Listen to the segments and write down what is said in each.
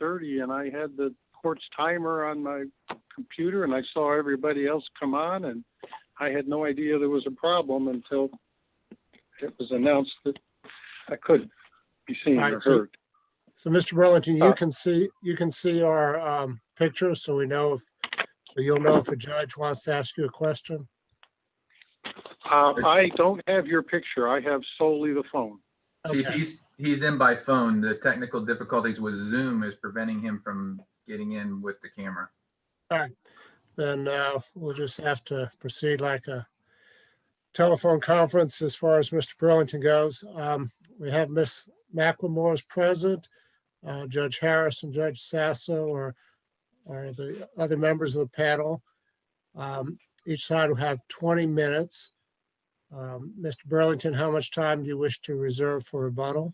8:30, and I had the court's timer on my computer, and I saw everybody else come on, and I had no idea there was a problem until it was announced that I could be seen or heard. So Mr. Burlington, you can see our picture, so we know you'll know if a judge wants to ask you a question. I don't have your picture. I have solely the phone. Chief, Okay. he's in by phone. The technical difficulties with Zoom is preventing him from getting in with the camera. All right, then we'll just have to proceed like a telephone conference as far as Mr. Burlington goes. We have Ms. McLemore is present. Judge Harris and Judge Sasso are the other members of the panel. Each side will have 20 minutes. Mr. Burlington, how much time do you wish to reserve for rebuttal?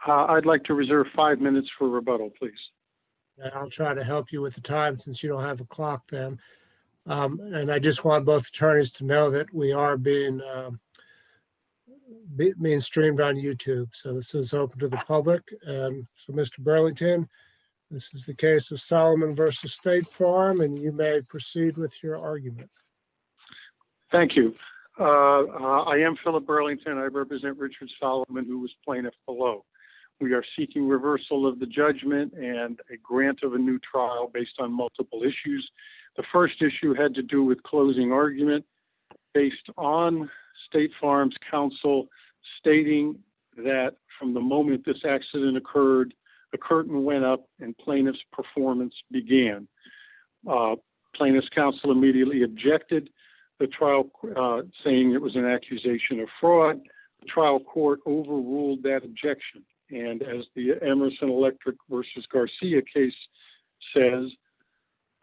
I'd like to reserve 5 minutes for rebuttal, please. And I'll try to help you with the time since you don't have a clock then. And I just want both attorneys to know that we are being streamed on YouTube. So this is open to the public. And so Mr. Burlington, this is the case of Solomon versus State Farm, and you may proceed with your argument. Thank you. I am Philip Burlington. I represent Richard Solomon, who was plaintiff below. We are seeking reversal of the judgment and a grant of a new trial based on multiple issues. The first issue had to do with closing argument based on State Farm's counsel stating that from the moment this accident occurred, the curtain went up and plaintiff's performance began. Plaintiff's counsel immediately objected the trial, saying it was an accusation of fraud. The trial court overruled that objection. And as the Emerson Electric versus Garcia case says,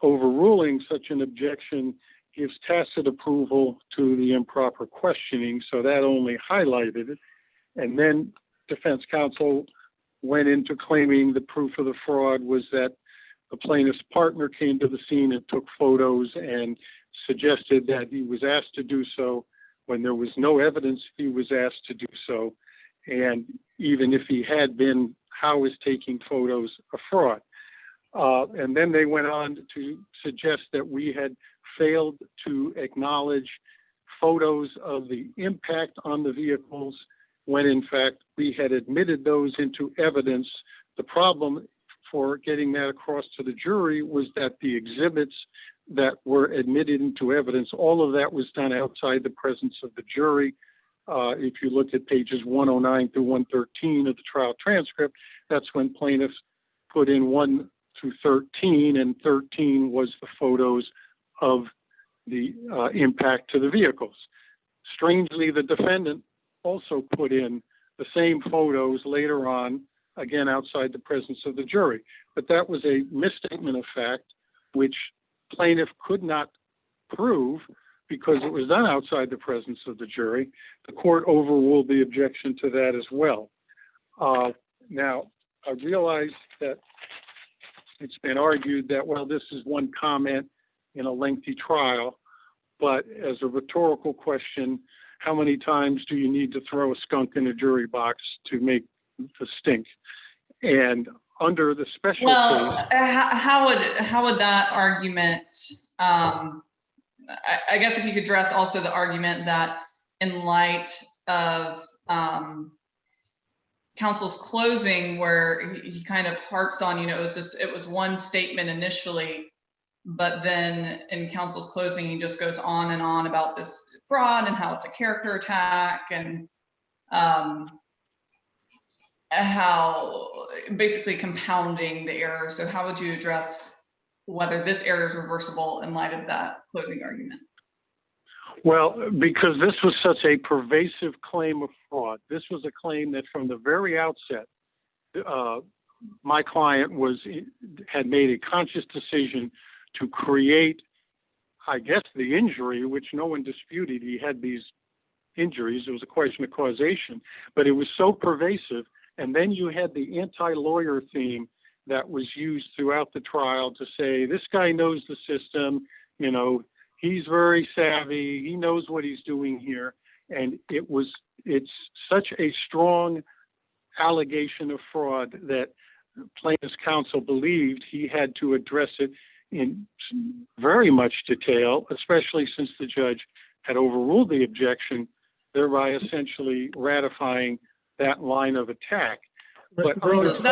overruling such an objection gives tacit approval to the improper questioning. So that only highlighted it. And then defense counsel went into claiming the proof of the fraud was that the plaintiff's partner came to the scene and took photos and suggested that he was asked to do so when there was no evidence he was asked to do so. And even if he had been, how is taking photos a fraud? And then they went on to suggest that we had failed to acknowledge photos of the impact on the vehicles when in fact we had admitted those into evidence. The problem for getting that across to the jury was that the exhibits that were admitted into evidence, all of that was done outside the presence of the jury. If you look at pages 109 through 113 of the trial transcript, that's when plaintiffs put in 1 through 13, and 13 was the photos of the impact to the vehicles. Strangely, the defendant also put in the same photos later on, again outside the presence of the jury. But that was a misstatement of fact, which plaintiff could not prove because it was done outside the presence of the jury. The court overruled the objection to that as well. Now, I realize that it's been argued that, well, this is one comment in a lengthy trial, but as a rhetorical question, how many times do you need to throw a skunk in a jury box to make the stink? And under the special case, how would that argument? I guess if you could address also the argument that in light of counsel's closing, where he kind of harps on, it was one statement initially, but then in counsel's closing, he just goes on and on about this fraud and how it's a character attack and how basically compounding the error. So how would you address whether this error is reversible in light of that closing argument? Well, because this was such a pervasive claim of fraud, this was a claim that from the very outset, my client had made a conscious decision to create, I guess, the injury, which no one disputed. He had these injuries. It was a question of causation, but it was so pervasive. And then you had the anti-lawyer theme that was used throughout the trial to say, this guy knows the system, he's very savvy, he knows what he's doing here. And it's such a strong allegation of fraud that plaintiff's counsel believed he had to address it in very much detail, especially since the judge had overruled the objection, thereby essentially ratifying that line of attack. Mr. But under Burlington,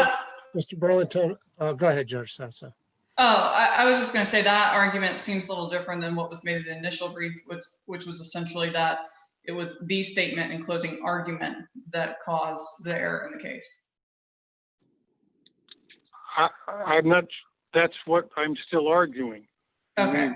Mr. Burlington, go ahead, Judge Sessa. Oh, I was just going to say that argument seems a little different than what was made in the initial brief, which was essentially that it was the statement and closing argument that caused the error in the case. I'm not, that's what I'm still arguing. Okay.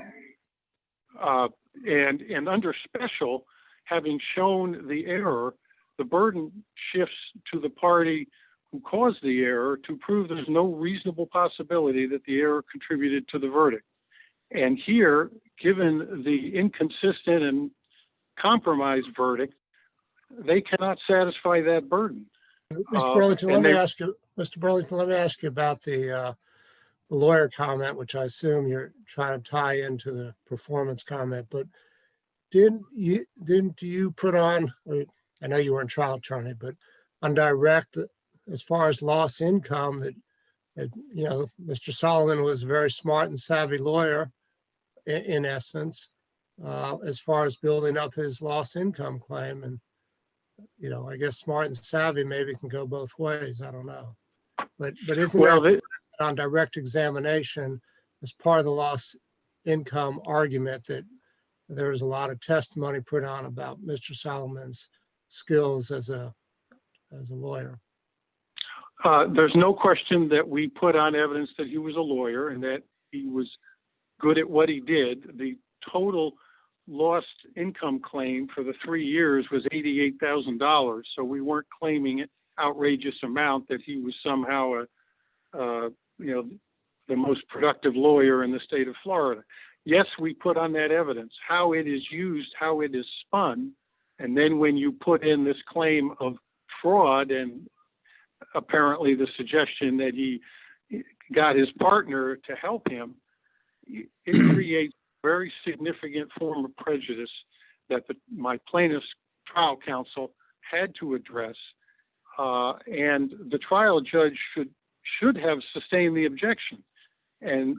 And under special, having shown the error, the burden shifts to the party who caused the error to prove there's no reasonable possibility that the error contributed to the verdict. And here, given the inconsistent and compromised verdict, they cannot satisfy that burden. Mr. Burlington, let me ask you, Mr. Burlington, let me ask you about the lawyer comment, which I assume you're trying to tie into the performance comment, but didn't you put on, I know you weren't trial attorney, but on direct, as far as lost income, that you know, Mr. Solomon was a very smart and savvy lawyer in essence, as far as building up his lost income claim. And, you know, I guess smart and savvy maybe can go both ways. I don't know. But isn't that on direct examination as part of the lost income argument that there was a lot of testimony put on about Mr. Solomon's skills as a lawyer? There's no question that we put on evidence that he was a lawyer and that he was good at what he did. The total lost income claim for the 3 years was $88,000. So we weren't claiming an outrageous amount that he was somehow the most productive lawyer in the state of Florida. Yes, we put on that evidence, how it is used, how it is spun. And then when you put in this claim of fraud and apparently the suggestion that he got his partner to help him, it creates a very significant form of prejudice that my plaintiff's trial counsel had to address. And the trial judge should have sustained the objection. And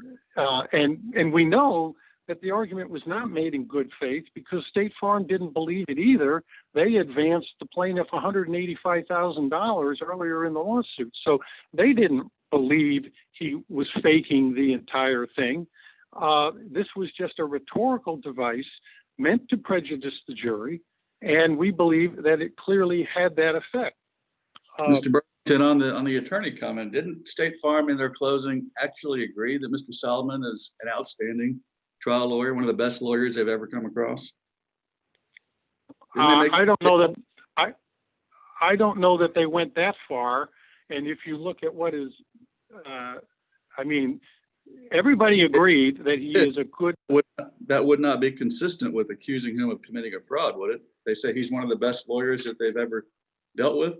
we know that the argument was not made in good faith because State Farm didn't believe it either. They advanced the plaintiff $185,000 earlier in the lawsuit. So they didn't believe he was faking the entire thing. This was just a rhetorical device meant to prejudice the jury. And we believe that it clearly had that effect. Mr. Burlington, on the attorney comment, didn't State Farm in their closing actually agree that Mr. Solomon is an outstanding trial lawyer, one of the best lawyers they've ever come across? I don't know that I don't know that they went that far. And if you look at what is, everybody agreed that he is a good. That would not be consistent with accusing him of committing a fraud, would it? They say he's one of the best lawyers that they've ever dealt with.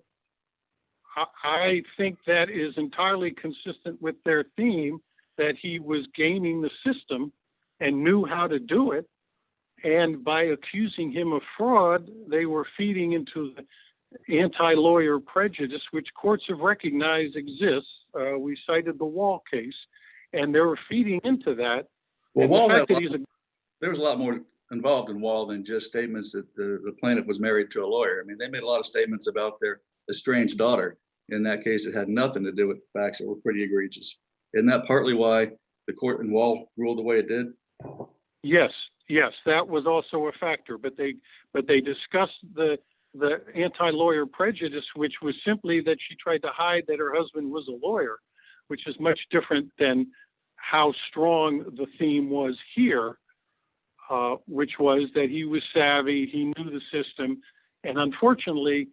I think that is entirely consistent with their theme that he was gaming the system and knew how to do it. And by accusing him of fraud, they were feeding into the anti-lawyer prejudice, which courts have recognized exists. We cited the Wall case, and they were feeding into that. Well, Wall, there was a lot more involved in Wall than just statements that the plaintiff was married to a lawyer. I mean, they made a lot of statements about their estranged daughter. In that case, it had nothing to do with the facts that were pretty egregious. Isn't that partly why the court in Wall ruled the way it did? Yes, that was also a factor. But they discussed the anti-lawyer prejudice, which was simply that she tried to hide that her husband was a lawyer, which is much different than how strong the theme was here, which was that he was savvy, he knew the system, and unfortunately,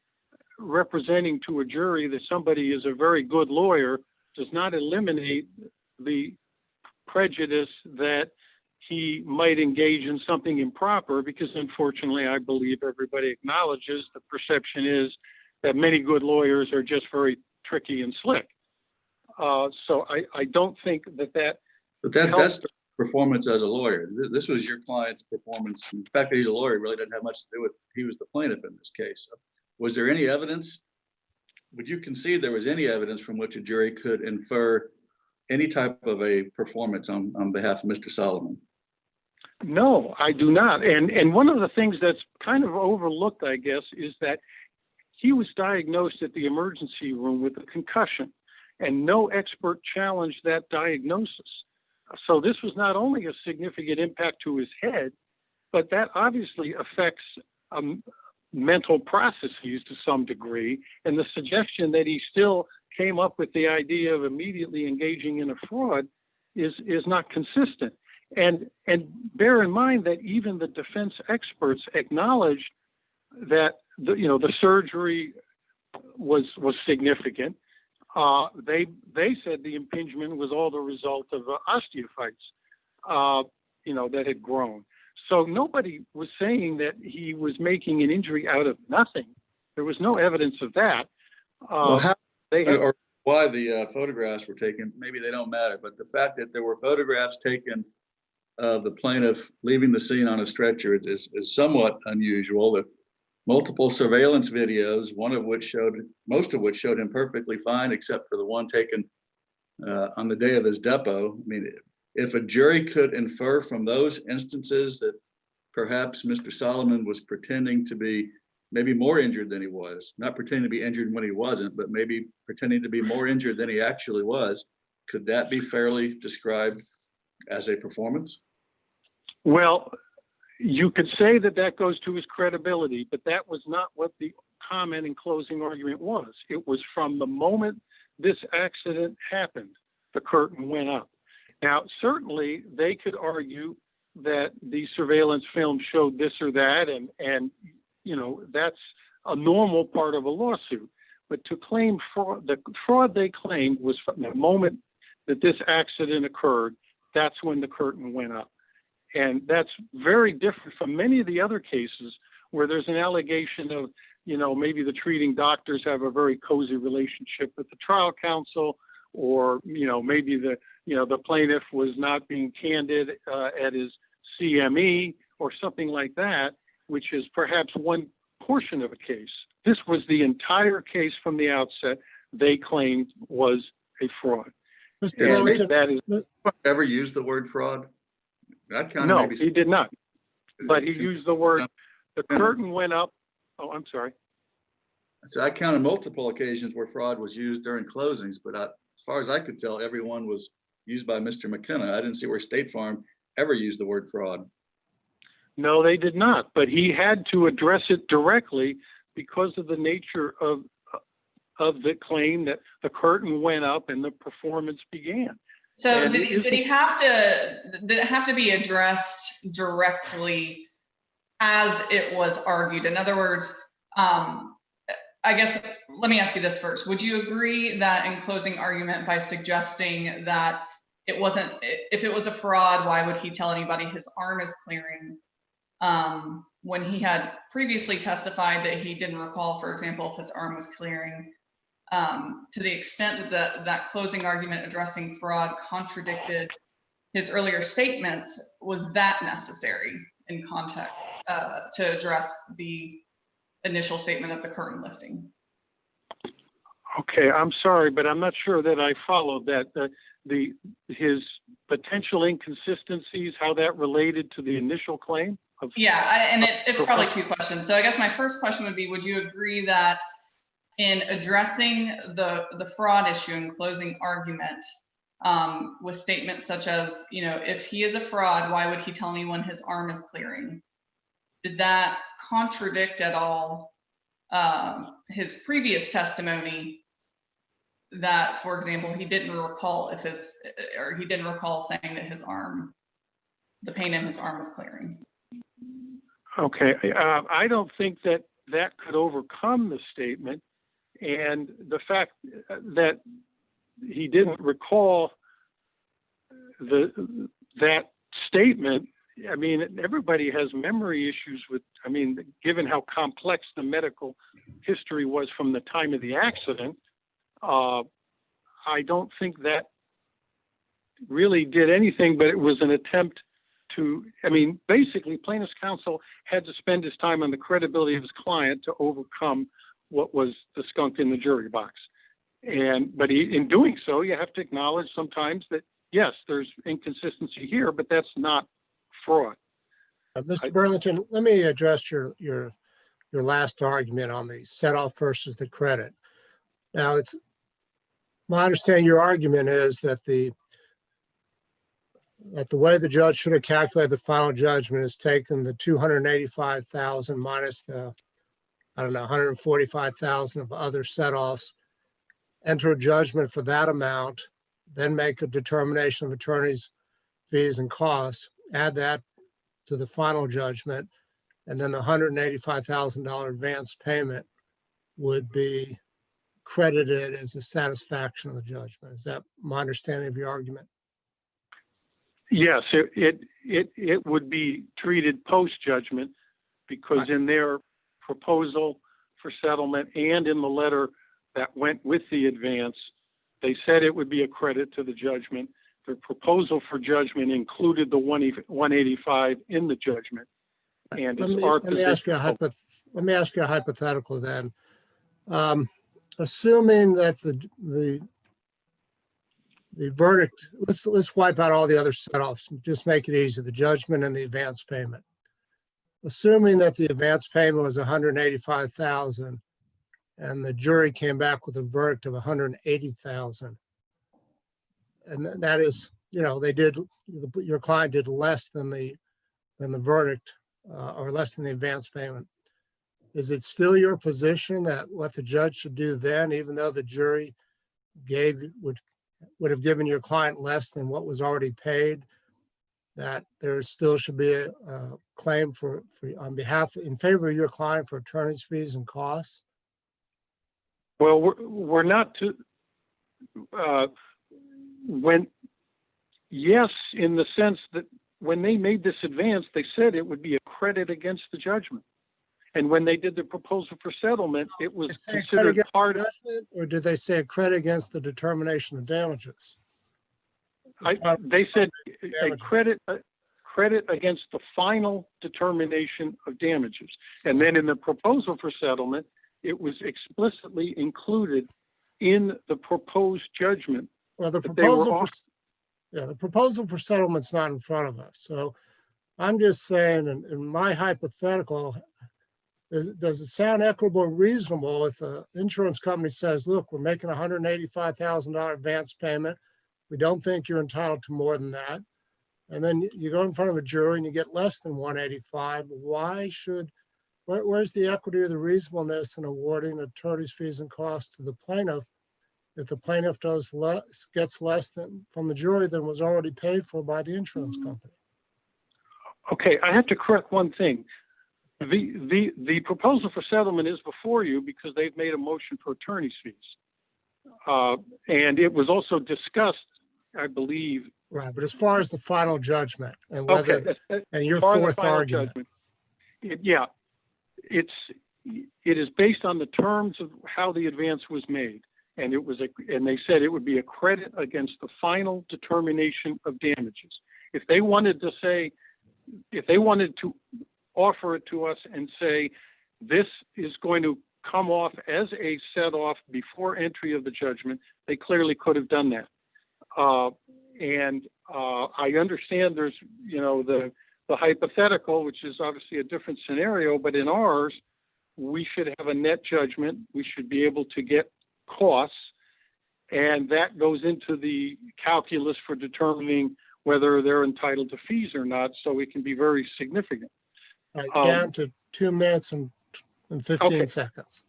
representing to a jury that somebody is a very good lawyer does not eliminate the prejudice that he might engage in something improper, because unfortunately, I believe everybody acknowledges the perception is that many good lawyers are just very tricky and slick. So I don't think that. But that's the performance as a lawyer. This was your client's performance. The fact that he's a lawyer really doesn't have much to do with, he was the plaintiff in this case. So was there any evidence would you concede there was any evidence from which a jury could infer any type of a performance on behalf of Mr. Solomon? No, I do not. And one of the things that's kind of overlooked, I guess, is that he was diagnosed at the emergency room with a concussion, and no expert challenged that diagnosis. So this was not only a significant impact to his head, but that obviously affects mental processes to some degree. And the suggestion that he still came up with the idea of immediately engaging in a fraud is not consistent. And bear in mind that even the defense experts acknowledged that the surgery was significant. They said the impingement was all the result of osteophytes, that had grown. So nobody was saying that he was making an injury out of nothing. There was no evidence of that. Or why the photographs were taken, maybe they don't matter, but the fact that there were photographs taken of the plaintiff leaving the scene on a stretcher is somewhat unusual. The multiple surveillance videos, most of which showed him perfectly fine, except for the one taken on the day of his depo. I mean, if a jury could infer from those instances that perhaps Mr. Solomon was pretending to be maybe more injured than he was, not pretending to be injured when he wasn't, but maybe pretending to be more injured than he actually was, could that be fairly described as a performance? Well, you could say that goes to his credibility, but that was not what the comment in closing argument was. It was from the moment this accident happened, the curtain went up. Now, certainly they could argue that the surveillance film showed this or that, and that's a normal part of a lawsuit. But to claim fraud, the fraud they claimed was from the moment that this accident occurred, that's when the curtain went up. And that's very different from many of the other cases where there's an allegation of, maybe the treating doctors have a very cozy relationship with the trial counsel, or, maybe the plaintiff was not being candid at his CME or something like that, which is perhaps one portion of a case. This was the entire case from the outset they claimed was a fraud. Mr. Burlington, Ever used the word fraud? No, he did not. But he used the word, the curtain went up. Oh, I'm sorry. So I counted multiple occasions where fraud was used during closings, but as far as I could tell, everyone was used by Mr. McKenna. I didn't see where State Farm ever used the word fraud. No, they did not. But he had to address it directly because of the nature of the claim that the curtain went up and the performance began. So did it have to be addressed directly as it was argued? In other words, I guess, let me ask you this first. Would you agree that in closing argument, by suggesting that if it was a fraud, why would he tell anybody his arm is clearing? When he had previously testified that he didn't recall, for example, if his arm was clearing, to the extent that closing argument addressing fraud contradicted his earlier statements, was that necessary in context to address the initial statement of the curtain lifting? Okay, I'm sorry, but I'm not sure that I followed that. His potential inconsistencies, how that related to the initial claim? And it's probably two questions. So I guess my first question would be, would you agree that in addressing the fraud issue in closing argument, with statements such as, if he is a fraud, why would he tell anyone his arm is clearing? Did that contradict at all his previous testimony that, for example, he didn't recall saying that the pain in his arm was clearing? Okay, I don't think that could overcome the statement, and the fact that he didn't recall that statement. I mean, everybody has memory issues given how complex the medical history was from the time of the accident. I don't think that really did anything, but it was an attempt to, basically plaintiff's counsel had to spend his time on the credibility of his client to overcome what was the skunk in the jury box. But in doing so, you have to acknowledge sometimes that, yes, there's inconsistency here, but that's not fraud. Mr. Burlington, let me address your last argument on the set off versus the credit. Now, it's my understanding your argument is that the way the judge should have calculated the final judgment is taken the 285,000 minus the, I don't know, 145,000 of other set-offs, enter a judgment for that amount, then make a determination of attorney's fees and costs, add that to the final judgment, and then the $185,000 advance payment would be credited as a satisfaction of the judgment. Is that my understanding of your argument? Yes, it would be treated post-judgment because in their proposal for settlement and in the letter that went with the advance, they said it would be a credit to the judgment. The proposal for judgment included the 185 in the judgment. And let me ask you a hypothetical then. Assuming that the verdict, let's wipe out all the other set-offs, just make it easy, the judgment and the advance payment. Assuming that the advance payment was 185,000 and the jury came back with a verdict of 180,000. And that is, your client did less than the verdict or less than the advance payment. Is it still your position that what the judge should do then, even though the jury would have given your client less than what was already paid, that there still should be a claim in favor of your client for attorney's fees and costs? Well, we're not to, yes, in the sense that when they made this advance, they said it would be a credit against the judgment. And when they did the proposal for settlement, it was considered part of it. Or did they say a credit against the determination of damages? They said a credit against the final determination of damages. And then in the proposal for settlement, it was explicitly included in the proposed judgment. Well, the proposal for settlement's not in front of us. So I'm just saying, in my hypothetical, does it sound equitable and reasonable if an insurance company says, look, we're making $185,000 advance payment. We don't think you're entitled to more than that. And then you go in front of a jury and you get less than 185. Where's the equity or the reasonableness in awarding attorney's fees and costs to the plaintiff if the plaintiff gets less than from the jury than was already paid for by the insurance company? Okay, I have to correct one thing. The proposal for settlement is before you because they've made a motion for attorney's fees. And it was also discussed, I believe. Right, but as far as the final judgment and whether, and your fourth argument. It is based on the terms of how the advance was made. And and they said it would be a credit against the final determination of damages. If they wanted to offer it to us and say, this is going to come off as a set off before entry of the judgment, they clearly could have done that. I understand there's, the hypothetical, which is obviously a different scenario, but in ours, we should have a net judgment. We should be able to get costs, and that goes into the calculus for determining whether they're entitled to fees or not, so it can be very significant. All right, down to 2 minutes and 15 seconds.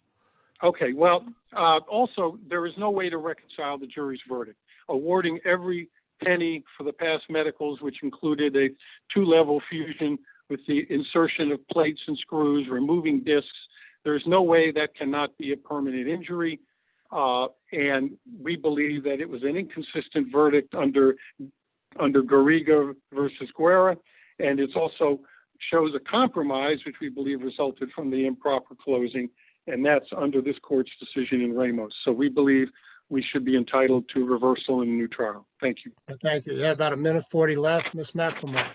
Okay, well, also, there is no way to reconcile the jury's verdict. Awarding every penny for the past medicals, which included a 2-level fusion with the insertion of plates and screws, removing discs, there's no way that cannot be a permanent injury. And we believe that it was an inconsistent verdict under Garriga versus Guerra, and it's also shows a compromise, which we believe resulted from the improper closing, and that's under this court's decision in Ramos. So we believe we should be entitled to reversal and a new trial. Thank you. Thank you. You have about 1:40 left, Ms. McLemore.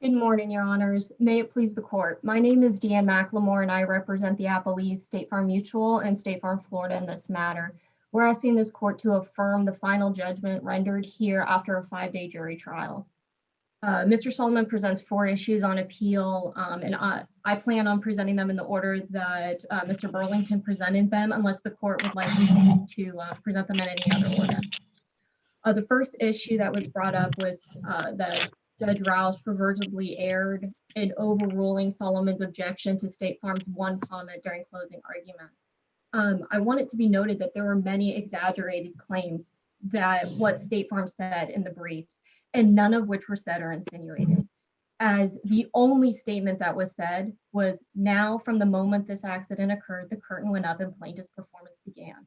Good morning, Your Honors. May it please the court. My name is Deanne McLemore, and I represent the Appalese State Farm Mutual and State Farm Florida in this matter. We're asking this court to affirm the final judgment rendered here after a 5-day jury trial. Mr. Solomon presents 4 issues on appeal, and I plan on presenting them in the order that Mr. Burlington presented them, unless the court would like me to present them in any other order. The first issue that was brought up was that Judge Rouse perversely erred in overruling Solomon's objection to State Farm's one comment during closing argument. I want it to be noted that there were many exaggerated claims that what State Farm said in the briefs, and none of which were said or insinuated. As the only statement that was said was, now from the moment this accident occurred, the curtain went up and plaintiff's performance began.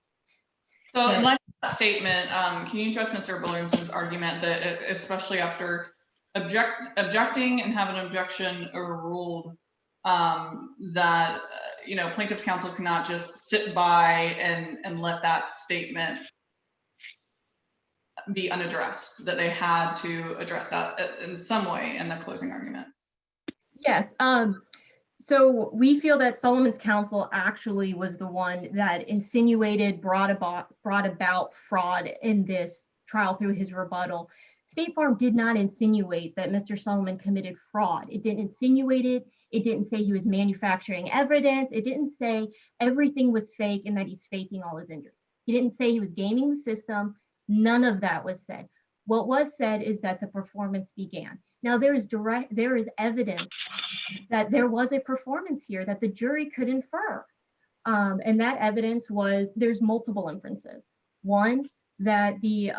So in light of that statement, can you address Mr. Burlington's argument that especially after objecting and have an objection overruled, that plaintiff's counsel cannot just sit by and let that statement be unaddressed, that they had to address that in some way in the closing argument? Yes. So we feel that Solomon's counsel actually was the one that insinuated, brought about fraud in this trial through his rebuttal. State Farm did not insinuate that Mr. Solomon committed fraud. It didn't insinuate it. It didn't say he was manufacturing evidence. It didn't say everything was fake and that he's faking all his injuries. He didn't say he was gaming the system. None of that was said. What was said is that the performance began. Now there is evidence that there was a performance here that the jury could infer. And that evidence was, there's multiple inferences. One, that the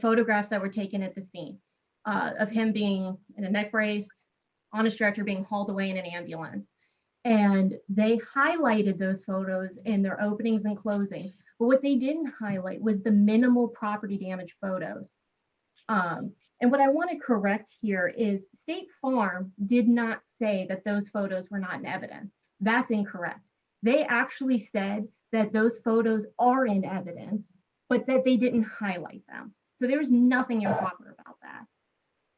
photographs that were taken at the scene of him being in a neck brace, on a stretcher, being hauled away in an ambulance. And they highlighted those photos in their openings and closings. But what they didn't highlight was the minimal property damage photos. And what I want to correct here is State Farm did not say that those photos were not in evidence. That's incorrect. They actually said that those photos are in evidence, but that they didn't highlight them. So there's nothing improper about that.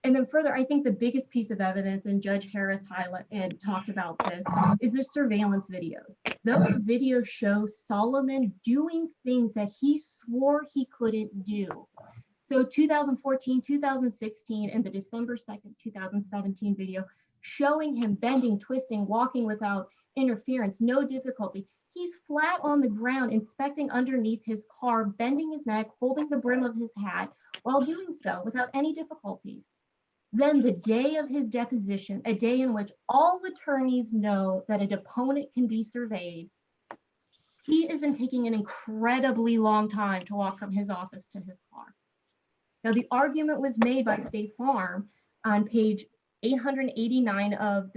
And then further, I think the biggest piece of evidence, and Judge Harris talked about this, is the surveillance videos. Those videos show Solomon doing things that he swore he couldn't do. So 2014, 2016, and the December 2nd, 2017 video showing him bending, twisting, walking without interference, no difficulty. He's flat on the ground, inspecting underneath his car, bending his neck, holding the brim of his hat while doing so without any difficulties. Then the day of his deposition, a day in which all attorneys know that a deponent can be surveyed, he isn't taking an incredibly long time to walk from his office to his car. Now, the argument was made by State Farm on page 889 of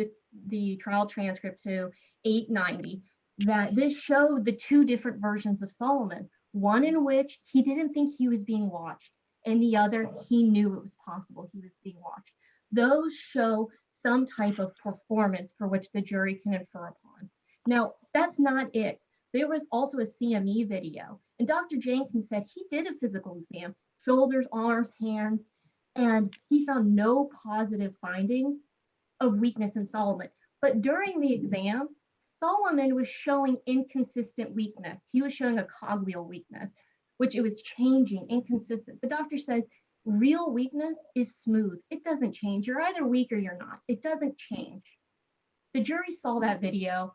the trial transcript to 890, that this showed the 2 different versions of Solomon, one in which he didn't think he was being watched, and the other, he knew it was possible he was being watched. Those show some type of performance for which the jury can infer upon. Now, that's not it. There was also a CME video, and Dr. Jenkins said he did a physical exam, shoulders, arms, hands, and he found no positive findings of weakness in Solomon. But during the exam, Solomon was showing inconsistent weakness. He was showing a cogwheel weakness, which it was changing, inconsistent. The doctor says, real weakness is smooth. It doesn't change. You're either weak or you're not. It doesn't change. The jury saw that video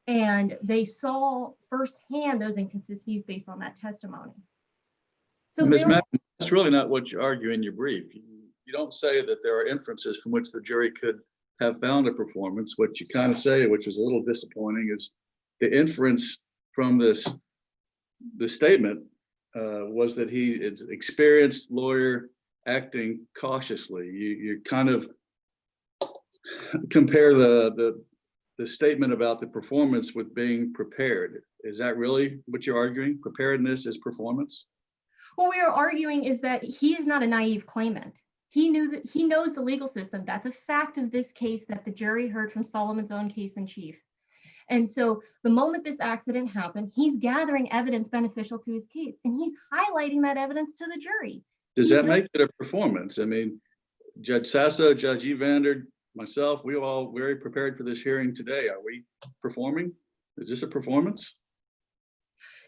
and they saw firsthand those inconsistencies based on that testimony. So Ms. Madden, that's really not what you argue in your brief. You don't say that there are inferences from which the jury could have found a performance. What you kind of say, which is a little disappointing, is the inference from the statement was that he is an experienced lawyer acting cautiously. You kind of compare the statement about the performance with being prepared. Is that really what you're arguing? Preparedness is performance? What we are arguing is that he is not a naive claimant. He knows the legal system. That's a fact of this case that the jury heard from Solomon's own case in chief. And so the moment this accident happened, he's gathering evidence beneficial to his case, and he's highlighting that evidence to the jury. Does that make it a performance? I mean, Judge Sasso, Judge Evander myself, we all very prepared for this hearing today. Are we performing? Is this a performance?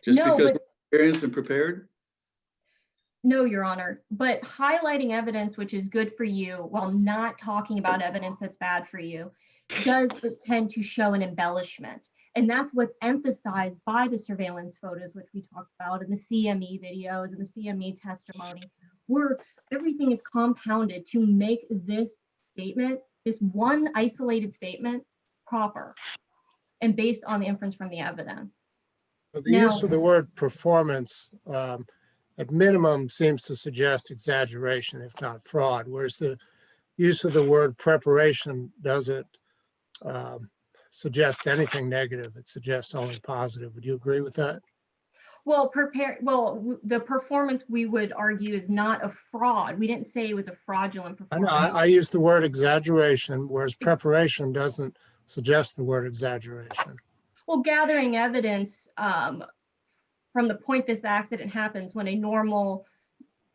Just No, because but- we're experienced and prepared? No, Your Honor, but highlighting evidence which is good for you while not talking about evidence that's bad for you does tend to show an embellishment. And that's what's emphasized by the surveillance photos, which we talked about, and the CME videos and the CME testimony, where everything is compounded to make this statement, this one isolated statement, proper and based on the inference from the evidence. But the use of the word performance, at minimum, seems to suggest exaggeration, if not fraud, whereas the use of the word preparation doesn't suggest anything negative. It suggests only positive. Would you agree with that? Well, the performance, we would argue, is not a fraud. We didn't say it was a fraudulent I know, performance. I use the word exaggeration, whereas preparation doesn't suggest the word exaggeration. Well, gathering evidence from the point this accident happens, when a normal,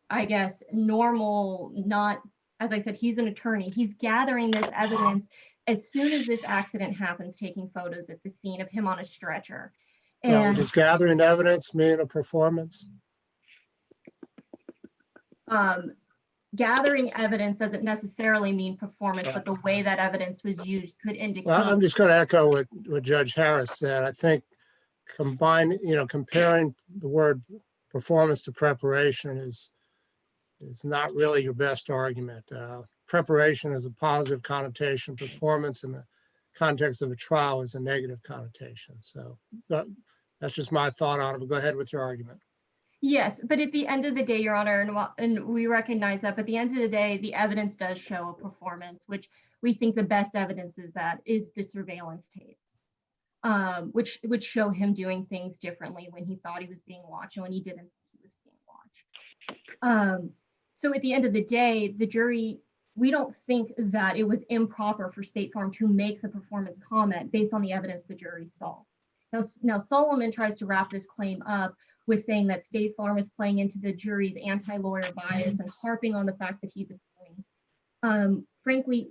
not, as I said, he's an attorney. He's gathering this evidence as soon as this accident happens, taking photos at the scene of him on a stretcher. Well, And does gathering evidence mean a performance? gathering evidence doesn't necessarily mean performance, but the way that evidence was used could indicate. Well, I'm just going to echo what Judge Harris said. I think comparing the word performance to preparation is not really your best argument. Preparation is a positive connotation. Performance in the context of a trial is a negative connotation. So that's just my thought on it. But go ahead with your argument. Yes, but at the end of the day, Your Honor, and we recognize that, but at the end of the day, the evidence does show a performance, which we think the best evidence is the surveillance tapes, which would show him doing things differently when he thought he was being watched and when he didn't think he was being watched. So at the end of the day, the jury, we don't think that it was improper for State Farm to make the performance comment based on the evidence the jury saw. Now Solomon tries to wrap this claim up with saying that State Farm is playing into the jury's anti-lawyer bias and harping on the fact that he's attorney. Frankly,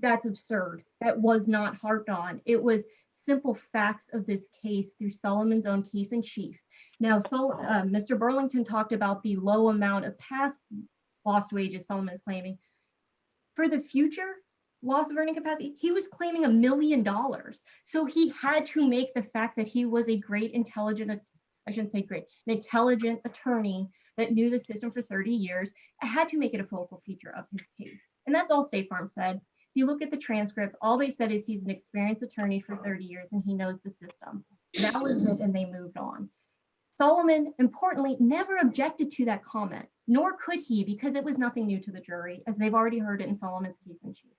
that's absurd. That was not harped on. It was simple facts of this case through Solomon's own case in chief. Now, Mr. Burlington talked about the low amount of past lost wages Solomon is claiming. For the future loss of earning capacity, he was claiming $1 million. So he had to make the fact that he was a great, intelligent, I shouldn't say great, an intelligent attorney that knew the system for 30 years. I had to make it a focal feature of his case. And that's all State Farm said. If you look at the transcript, all they said is he's an experienced attorney for 30 years and he knows the system. That was it, and they moved on. Solomon, importantly, never objected to that comment, nor could he, because it was nothing new to the jury, as they've already heard it in Solomon's case in chief.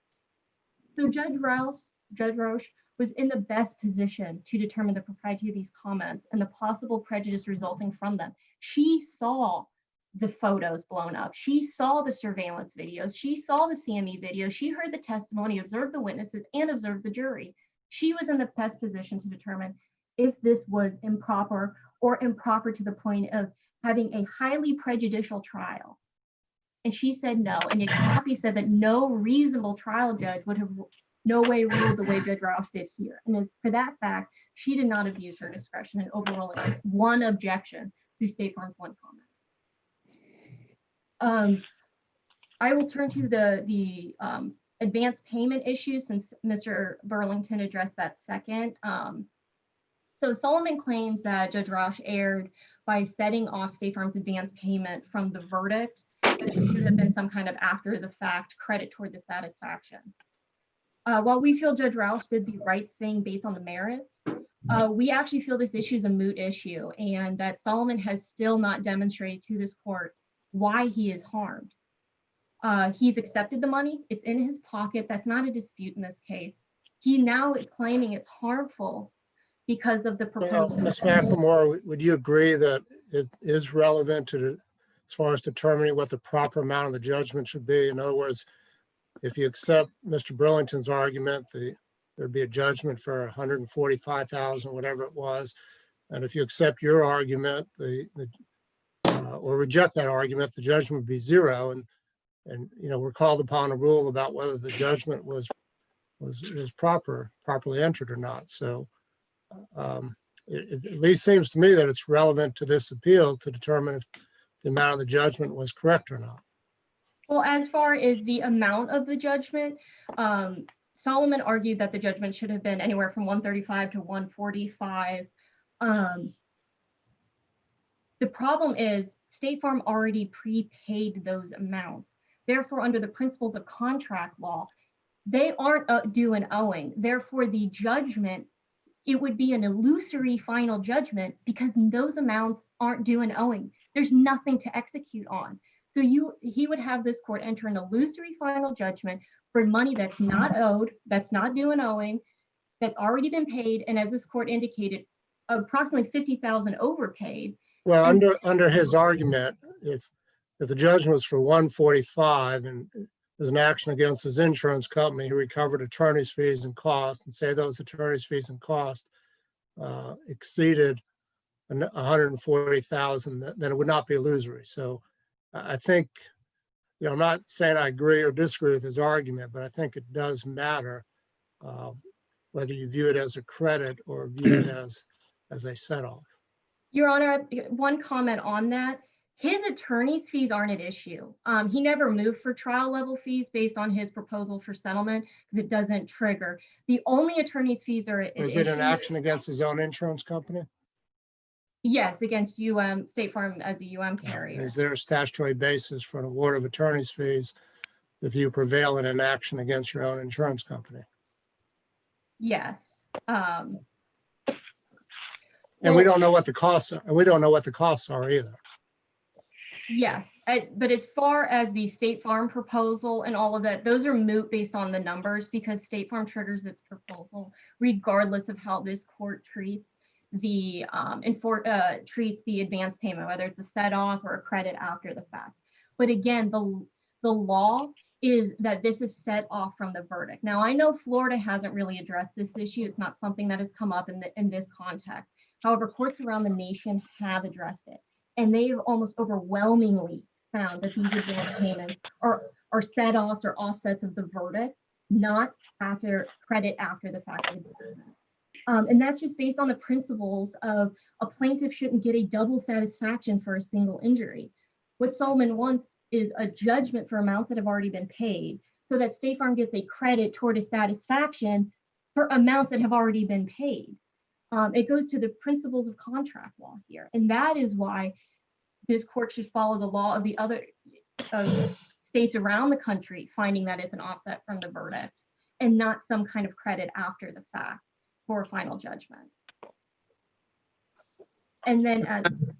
So Judge Roche was in the best position to determine the propriety of these comments and the possible prejudice resulting from them. She saw the photos blown up. She saw the surveillance videos. She saw the CME video. She heard the testimony, observed the witnesses, and observed the jury. She was in the best position to determine if this was improper or improper to the point of having a highly prejudicial trial. And she said no. And it cannot be said that no reasonable trial judge would have no way ruled the way Judge Rouse did here. And as for that fact, she did not abuse her discretion in overruling this one objection to State Farm's one comment. I will turn to the advance payment issue since Mr. Burlington addressed that second. So Solomon claims that Judge Rouse erred by setting off State Farm's advance payment from the verdict, that it should have been some kind of after the fact credit toward the satisfaction. While we feel Judge Rouse did the right thing based on the merits, we actually feel this issue is a moot issue and that Solomon has still not demonstrated to this court why he is harmed. He's accepted the money, it's in his pocket, that's not a dispute in this case. He now is claiming it's harmful because of the proposal. Ms. McLemore, would you agree that it is relevant to as far as determining what the proper amount of the judgment should be? In other words, if you accept Mr. Burlington's argument, there'd be a judgment for $145,000, whatever it was. And if you accept your argument, or reject that argument, the judgment would be zero. And we're called upon a rule about whether the judgment was was properly entered or not. So it at least seems to me that it's relevant to this appeal to determine if the amount of the judgment was correct or not. Well, as far as the amount of the judgment, Solomon argued that the judgment should have been anywhere from 135 to 145. The problem is State Farm already prepaid those amounts. Therefore, under the principles of contract law, they aren't due and owing. Therefore, the judgment, it would be an illusory final judgment because those amounts aren't due and owing. There's nothing to execute on. So he would have this court enter an illusory final judgment for money that's not owed, that's not due and owing, that's already been paid, and as this court indicated, approximately 50,000 overpaid. Well, under his argument, if the judgment was for 145 and there's an action against his insurance company who recovered attorney's fees and costs, and say those attorney's fees and costs exceeded 140,000, then it would not be illusory. So I think, I'm not saying I agree or disagree with his argument, but I think it does matter whether you view it as a credit or view it as a set-off. Your Honor, one comment on that. His attorney's fees aren't at issue. He never moved for trial level fees based on his proposal for settlement because it doesn't trigger. The only attorney's fees are at Is it an action against his own insurance company? Yes, against State Farm as a carrier. Is there a statutory basis for an award of attorney's fees if you prevail in an action against your own insurance company? Yes. And we don't know what the costs are, and we don't know what the costs are either. Yes, but as far as the State Farm proposal and all of that, those are moot based on the numbers because State Farm triggers its proposal regardless of how this court treats the treats the advance payment, whether it's a set off or a credit after the fact. But again, the law is that this is set off from the verdict. Now, I know Florida hasn't really addressed this issue. It's not something that has come up in this context. However, courts around the nation have addressed it, and they've almost overwhelmingly found that these advance payments are set-offs or offsets of the verdict, not after credit after the fact. And that's just based on the principles of a plaintiff shouldn't get a double satisfaction for a single injury. What Solomon wants is a judgment for amounts that have already been paid so that State Farm gets a credit toward a satisfaction for amounts that have already been paid. It goes to the principles of contract law here. And that is why this court should follow the law of the other states around the country, finding that it's an offset from the verdict and not some kind of credit after the fact for a final judgment. And then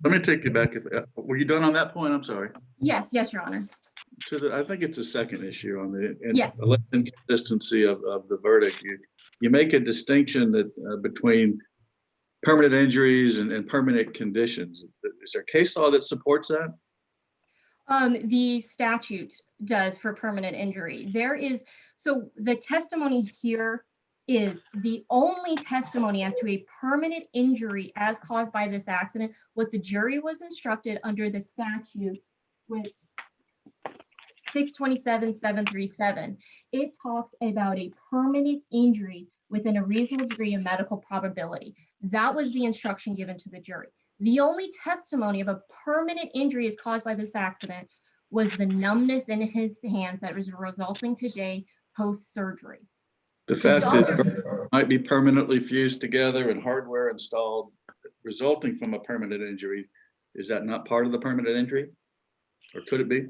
let me take you back. Were you done on that point? I'm sorry. Yes, Your Honor. I think it's a second issue on the Yes. inconsistency of the verdict. You make a distinction that between permanent injuries and permanent conditions. Is there case law that supports that? The statute does for permanent injury. So the testimony here is the only testimony as to a permanent injury as caused by this accident, what the jury was instructed under the statute with 627-737. It talks about a permanent injury within a reasonable degree of medical probability. That was the instruction given to the jury. The only testimony of a permanent injury is caused by this accident was the numbness in his hands that was resulting today post-surgery. The fact that it might be permanently fused together and hardware installed resulting from a permanent injury, is that not part of the permanent injury? Or could it be?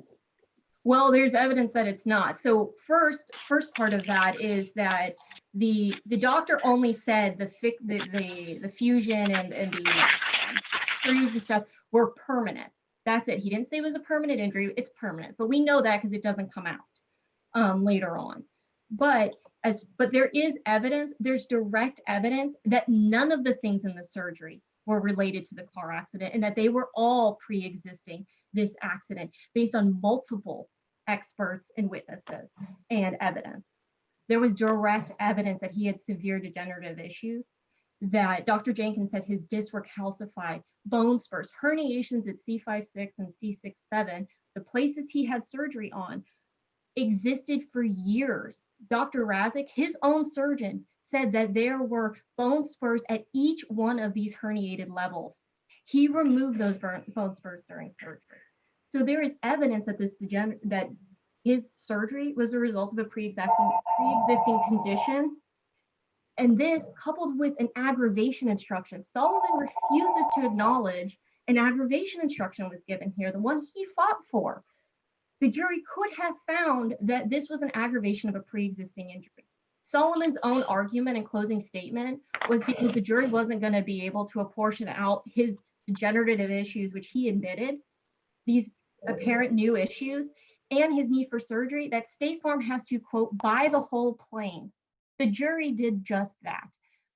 Well, there's evidence that it's not. So first part of that is that the doctor only said the fusion and the screws and stuff were permanent. That's it. He didn't say it was a permanent injury. It's permanent, but we know that because it doesn't come out later on. But there is evidence, there's direct evidence that none of the things in the surgery were related to the car accident and that they were all pre-existing this accident based on multiple experts and witnesses and evidence. There was direct evidence that he had severe degenerative issues, that Dr. Jenkins said his discs were calcified, bone spurs, herniations at C5-6 and C6-7, the places he had surgery on existed for years. Dr. Razik, his own surgeon, said that there were bone spurs at each one of these herniated levels. He removed those bone spurs during surgery. So there is evidence that that his surgery was a result of a pre-existing condition. And this, coupled with an aggravation instruction, Solomon refuses to acknowledge an aggravation instruction was given here, the one he fought for. The jury could have found that this was an aggravation of a pre-existing injury. Solomon's own argument and closing statement was because the jury wasn't going to be able to apportion out his degenerative issues, which he admitted, these apparent new issues, and his need for surgery, that State Farm has to, quote, buy the whole plane. The jury did just that.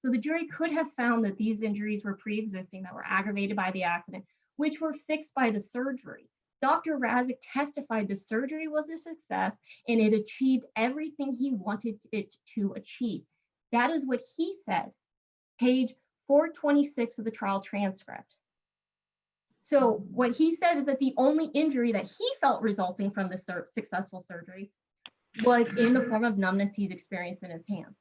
So the jury could have found that these injuries were pre-existing, that were aggravated by the accident, which were fixed by the surgery. Dr. Razik testified the surgery was a success and it achieved everything he wanted it to achieve. That is what he said, page 426 of the trial transcript. So what he said is that the only injury that he felt resulting from the successful surgery was in the form of numbness he's experienced in his hands.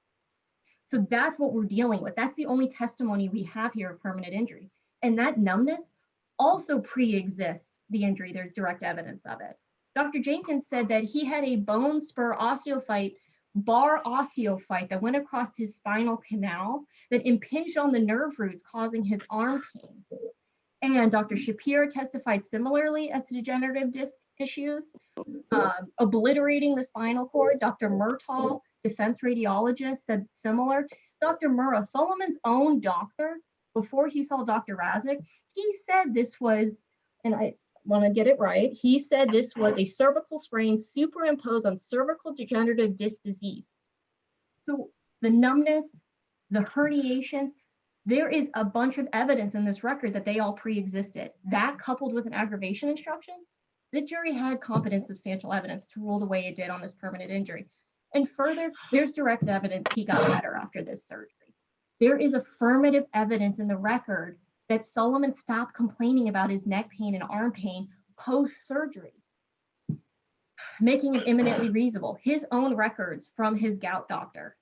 So that's what we're dealing with. That's the only testimony we have here of permanent injury. And that numbness also pre-exists the injury. There's direct evidence of it. Dr. Jenkins said that he had a bone spur bar osteophyte that went across his spinal canal that impinged on the nerve roots, causing his arm pain. And Dr. Shapiro testified similarly as to degenerative disc issues, obliterating the spinal cord. Dr. Murtaugh, defense radiologist, said similar. Dr. Murrah, Solomon's own doctor, before he saw Dr. Razik, he said this was, and I want to get it right, he said this was a cervical sprain superimposed on cervical degenerative disc disease. So the numbness, the herniations, there is a bunch of evidence in this record that they all pre-existed. That, coupled with an aggravation instruction, the jury had competent substantial evidence to rule the way it did on this permanent injury. And further, there's direct evidence he got better after this surgery. There is affirmative evidence in the record that Solomon stopped complaining about his neck pain and arm pain post-surgery, making it eminently reasonable. His own records from his gout doctor,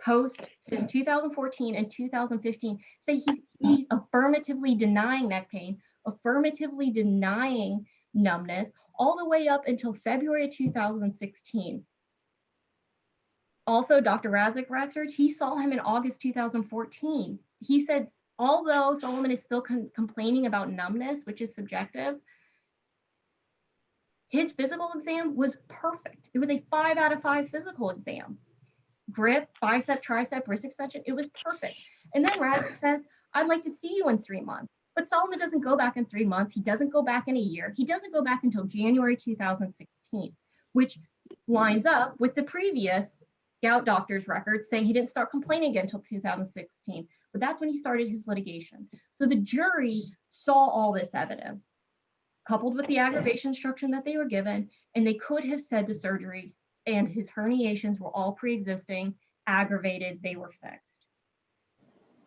post in 2014 and 2015, say he's affirmatively denying neck pain, affirmatively denying numbness, all the way up until February of 2016. Also, Dr. Razik records, he saw him in August 2014. He said, although Solomon is still complaining about numbness, which is subjective, his physical exam was perfect. It was a 5 out of 5 physical exam. Grip, bicep, tricep, wrist extension, it was perfect. And then Razik says, I'd like to see you in 3 months. But Solomon doesn't go back in 3 months. He doesn't go back in a year. He doesn't go back until January 2016, which lines up with the previous gout doctor's record saying he didn't start complaining again until 2016. But that's when he started his litigation. So the jury saw all this evidence, coupled with the aggravation instruction that they were given, and they could have said the surgery and his herniations were all pre-existing, aggravated, they were fixed.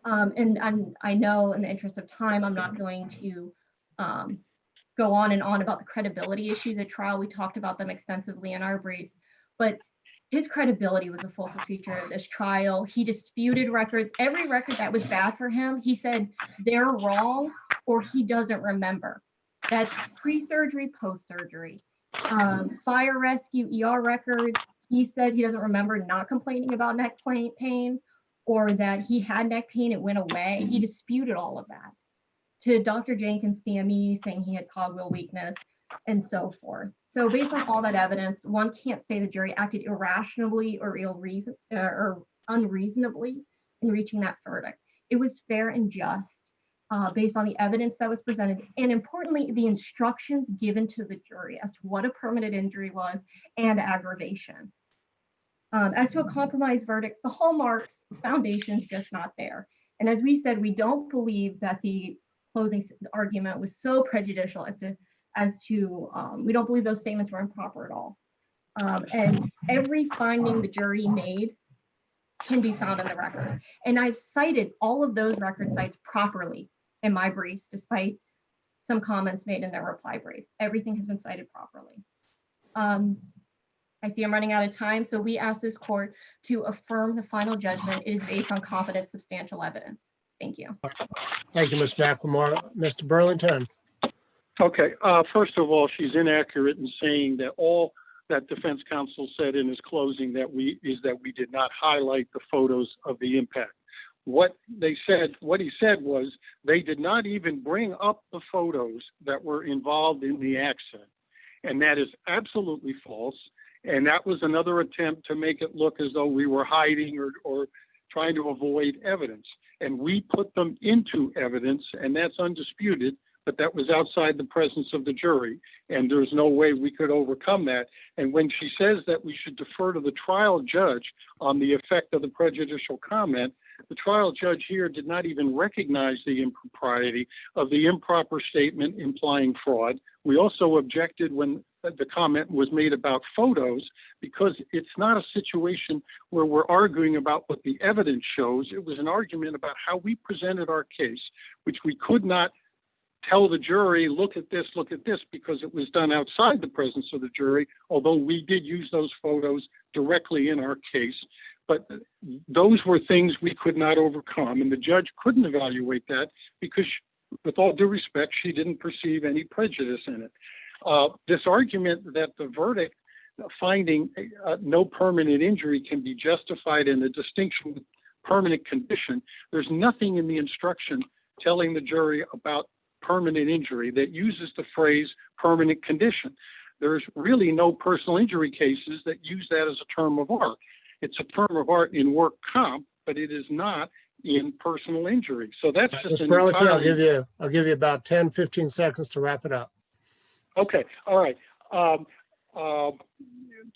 And I know in the interest of time, I'm not going to go on and on about the credibility issues at trial. We talked about them extensively in our briefs, but his credibility was a focal feature of this trial. He disputed records. Every record that was bad for him, he said they're wrong or he doesn't remember. That's pre-surgery, post-surgery. Fire rescue, ER records, he said he doesn't remember not complaining about neck pain or that he had neck pain, it went away. He disputed all of that. To Dr. Jenkins' CME saying he had cogwheel weakness and so forth. So based on all that evidence, one can't say the jury acted irrationally or unreasonably in reaching that verdict. It was fair and just based on the evidence that was presented, and importantly, the instructions given to the jury as to what a permanent injury was and aggravation. As to a compromised verdict, the hallmarks, the foundation's just not there. And as we said, we don't believe that the closing argument was so prejudicial as to we don't believe those statements were improper at all. And every finding the jury made can be found in the record. And I've cited all of those record sites properly in my briefs, despite some comments made in their reply brief. Everything has been cited properly. I see I'm running out of time, so we ask this court to affirm the final judgment. It is based on competent substantial evidence. Thank you. Thank you, Ms. McLemore. Mr. Burlington? Okay, first of all, she's inaccurate in saying that all that defense counsel said in his closing that we did not highlight the photos of the impact. What he said was they did not even bring up the photos that were involved in the accident. And that is absolutely false. And that was another attempt to make it look as though we were hiding or trying to avoid evidence. And we put them into evidence, and that's undisputed, but that was outside the presence of the jury. And there's no way we could overcome that. And when she says that we should defer to the trial judge on the effect of the prejudicial comment, the trial judge here did not even recognize the impropriety of the improper statement implying fraud. We also objected when the comment was made about photos, because it's not a situation where we're arguing about what the evidence shows. It was an argument about how we presented our case, which we could not tell the jury, look at this, because it was done outside the presence of the jury, although we did use those photos directly in our case. But those were things we could not overcome, and the judge couldn't evaluate that because, with all due respect, she didn't perceive any prejudice in it. This argument that the verdict finding no permanent injury can be justified in the distinction with permanent condition, there's nothing in the instruction telling the jury about permanent injury that uses the phrase permanent condition. There's really no personal injury cases that use that as a term of art. It's a term of art in work comp, but it is not in personal injury. So that's just Mr. Burlington, I'll give you about 10, 15 seconds to wrap it up. Okay, all right.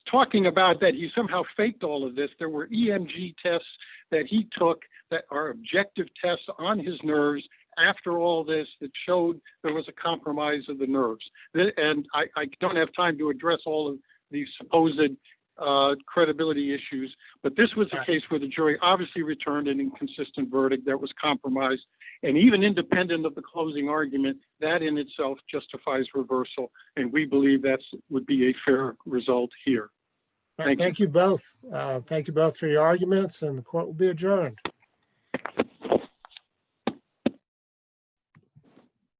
Talking about that he somehow faked all of this, there were EMG tests that he took that are objective tests on his nerves after all this that showed there was a compromise of the nerves. And I don't have time to address all of these supposed credibility issues, but this was a case where the jury obviously returned an inconsistent verdict that was compromised. And even independent of the closing argument, that in itself justifies reversal. And we believe that would be a fair result here. Thank you both. Thank you both for your arguments, and the court will be adjourned.